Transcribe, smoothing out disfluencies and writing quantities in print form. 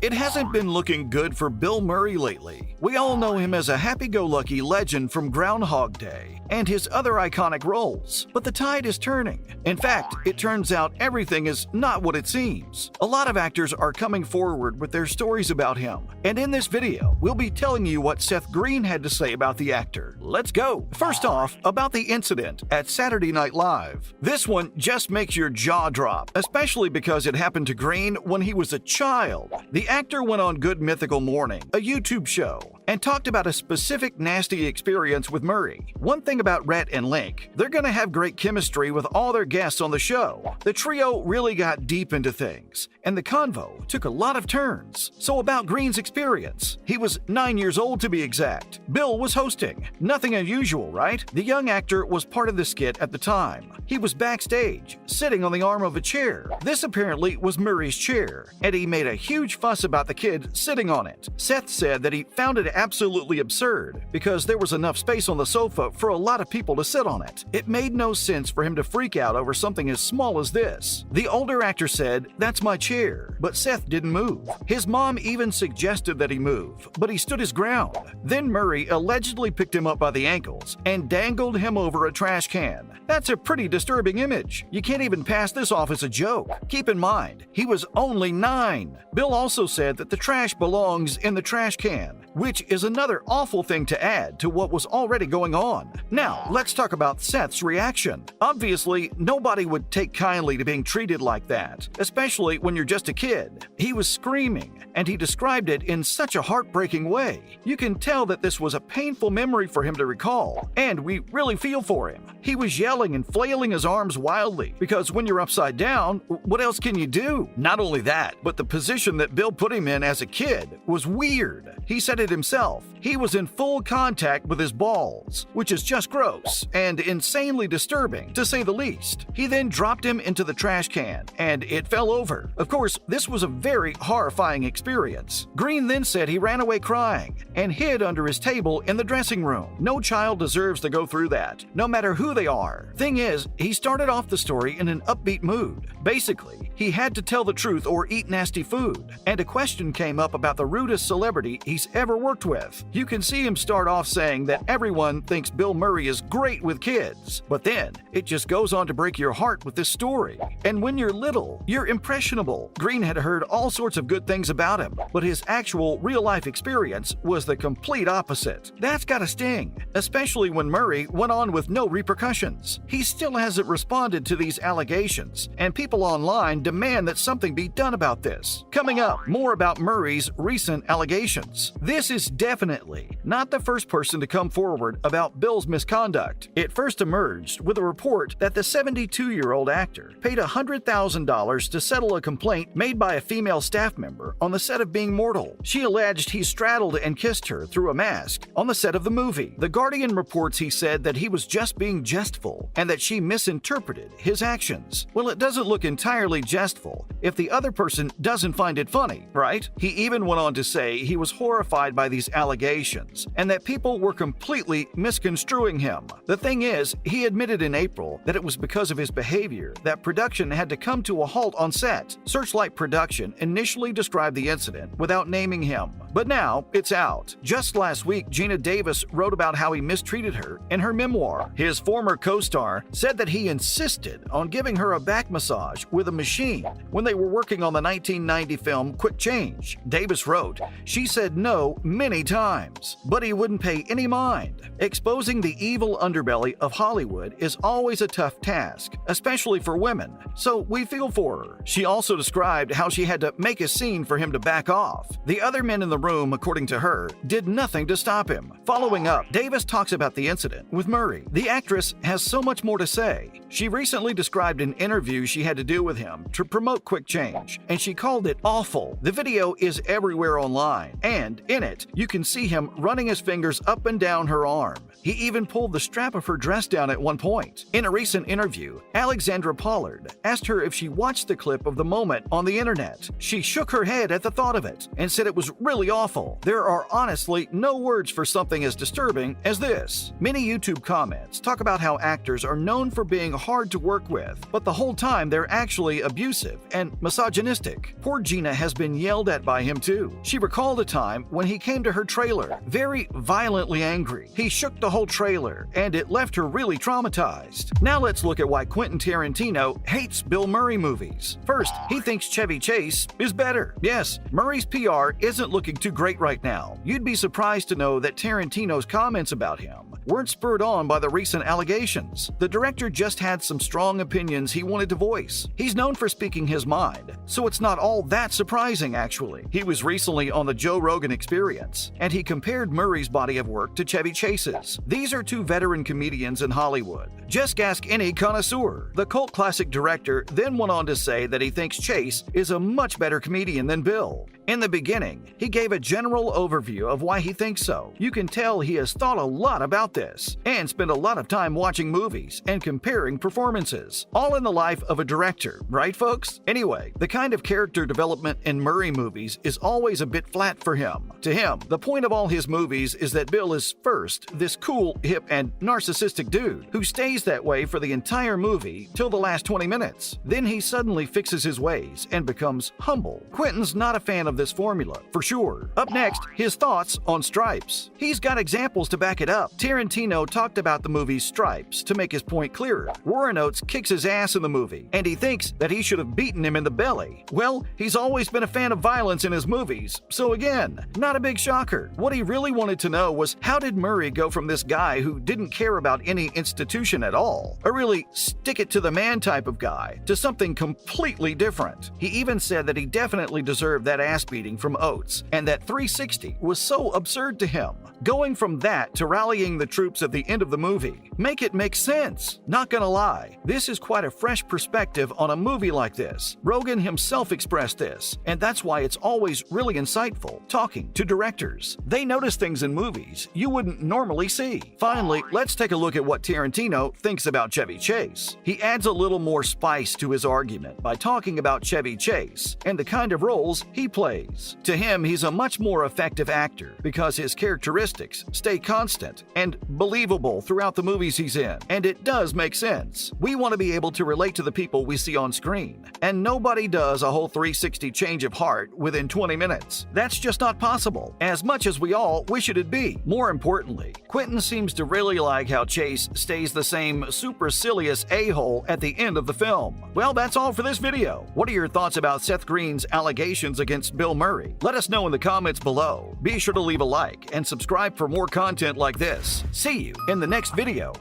It hasn't been looking good for Bill Murray lately. We all know him as a happy-go-lucky legend from Groundhog Day and his other iconic roles, but the tide is turning. In fact, it turns out everything is not what it seems. A lot of actors are coming forward with their stories about him, and in this video, we'll be telling you what Seth Green had to say about the actor. Let's go! First off, about the incident at Saturday Night Live. This one just makes your jaw drop, especially because it happened to Green when he was a child. The actor went on Good Mythical Morning, a YouTube show, and talked about a specific nasty experience with Murray. One thing about Rhett and Link, they're gonna have great chemistry with all their guests on the show. The trio really got deep into things, and the convo took a lot of turns. So about Green's experience, he was 9 years old to be exact. Bill was hosting. Nothing unusual, right? The young actor was part of the skit at the time. He was backstage, sitting on the arm of a chair. This apparently was Murray's chair, and he made a huge fuss about the kid sitting on it. Seth said that he found it absolutely absurd because there was enough space on the sofa for a lot of people to sit on it. It made no sense for him to freak out over something as small as this. The older actor said, "That's my chair," but Seth didn't move. His mom even suggested that he move, but he stood his ground. Then Murray allegedly picked him up by the ankles and dangled him over a trash can. That's a pretty disturbing image. You can't even pass this off as a joke. Keep in mind, he was only 9. Bill also said that the trash belongs in the trash can, which is another awful thing to add to what was already going on. Now, let's talk about Seth's reaction. Obviously, nobody would take kindly to being treated like that, especially when you're just a kid. He was screaming, and he described it in such a heartbreaking way. You can tell that this was a painful memory for him to recall, and we really feel for him. He was yelling and flailing his arms wildly, because when you're upside down, what else can you do? Not only that, but the position that Bill put him in as a kid was weird. He said it himself. He was in full contact with his balls, which is just gross and insanely disturbing, to say the least. He then dropped him into the trash can, and it fell over. Of course, this was a very horrifying experience. Green then said he ran away crying and hid under his table in the dressing room. No child deserves to go through that, no matter who they are. Thing is, he started off the story in an upbeat mood. Basically, he had to tell the truth or eat nasty food, and a question came up about the rudest celebrity he's ever worked with. You can see him start off saying that everyone thinks Bill Murray is great with kids, but then it just goes on to break your heart with this story. And when you're little, you're impressionable. Green had heard all sorts of good things about him, but his actual real-life experience was the complete opposite. That's gotta sting, especially when Murray went on with no repercussions. He still hasn't responded to these allegations, and people online demand that something be done about this. Coming up, more about Murray's recent allegations. This is definitely not the first person to come forward about Bill's misconduct. It first emerged with a report that the 72-year-old actor paid $100,000 to settle a complaint made by a female staff member on the set of Being Mortal. She alleged he straddled and kissed her through a mask on the set of the movie. The Guardian reports he said that he was just being jestful and that she misinterpreted his actions. Well, it doesn't look entirely jestful if the other person doesn't find it funny, right? He even went on to say he was horrified by these allegations and that people were completely misconstruing him. The thing is, he admitted in April that it was because of his behavior that production had to come to a halt on set. Searchlight Production initially described the incident without naming him, but now it's out. Just last week, Gina Davis wrote about how he mistreated her in her memoir. His former co-star said that he insisted on giving her a back massage with a machine when they were working on the 1990 film Quick Change. Davis wrote, "She said no many times, but he wouldn't pay any mind." Exposing the evil underbelly of Hollywood is always a tough task, especially for women, so we feel for her. She also described how she had to make a scene for him to back off. The other men in the room, according to her, did nothing to stop him. Following up, Davis talks about the incident with Murray. The actress has so much more to say. She recently described an interview she had to do with him to promote Quick Change, and she called it awful. The video is everywhere online, and in it, you can see him running his fingers up and down her arm. He even pulled the strap of her dress down at one point. In a recent interview, Alexandra Pollard asked her if she watched the clip of the moment on the internet. She shook her head at the thought of it and said it was really awful. There are honestly no words for something as disturbing as this. Many YouTube comments talk about how actors are known for being hard to work with, but the whole time they're actually abusive and misogynistic. Poor Gina has been yelled at by him too. She recalled a time when he came to her trailer, very violently angry. He shook the whole trailer, and it left her really traumatized. Now let's look at why Quentin Tarantino hates Bill Murray movies. First, he thinks Chevy Chase is better. Yes, Murray's PR isn't looking too great right now. You'd be surprised to know that Tarantino's comments about him weren't spurred on by the recent allegations. The director just had some strong opinions he wanted to voice. He's known for speaking his mind, so it's not all that surprising actually. He was recently on the Joe Rogan Experience, and he compared Murray's body of work to Chevy Chase's. These are two veteran comedians in Hollywood. Just ask any connoisseur. The cult classic director then went on to say that he thinks Chase is a much better comedian than Bill. In the beginning, he gave a general overview of why he thinks so. You can tell he has thought a lot about this and spent a lot of time watching movies and comparing performances, all in the life of a director, right folks? Anyway, the kind of character development in Murray movies is always a bit flat for him. To him, the point of all his movies is that Bill is first this cool, hip, and narcissistic dude who stays that way for the entire movie till the last 20 minutes. Then he suddenly fixes his ways and becomes humble. Quentin's not a fan of this formula, for sure. Up next, his thoughts on Stripes. He's got examples to back it up. Tarantino talked about the movie Stripes to make his point clearer. Warren Oates kicks his ass in the movie, and he thinks that he should have beaten him in the belly. Well, he's always been a fan of violence in his movies, so again, not a big shocker. What he really wanted to know was how did Murray go from this guy who didn't care about any institution at all, a really stick-it-to-the-man type of guy, to something completely different. He even said that he definitely deserved that ass beating from Oates, and that 360 was so absurd to him. Going from that to rallying the troops at the end of the movie, make it make sense. Not gonna lie, this is quite a fresh perspective on a movie like this. Rogan himself expressed this, and that's why it's always really insightful talking to directors. They notice things in movies you wouldn't normally see. Finally, let's take a look at what Tarantino thinks about Chevy Chase. He adds a little more spice to his argument by talking about Chevy Chase and the kind of roles he plays. To him, he's a much more effective actor because his characteristics stay constant and believable throughout the movies he's in, and it does make sense. We want to be able to relate to the people we see on screen, and nobody does a whole 360 change of heart within 20 minutes. That's just not possible, as much as we all wish it'd be. More importantly, Quentin seems to really like how Chase stays the same supercilious a-hole at the end of the film. Well, that's all for this video. What are your thoughts about Seth Green's allegations against Bill Murray? Let us know in the comments below. Be sure to leave a like and subscribe for more content like this. See you in the next video.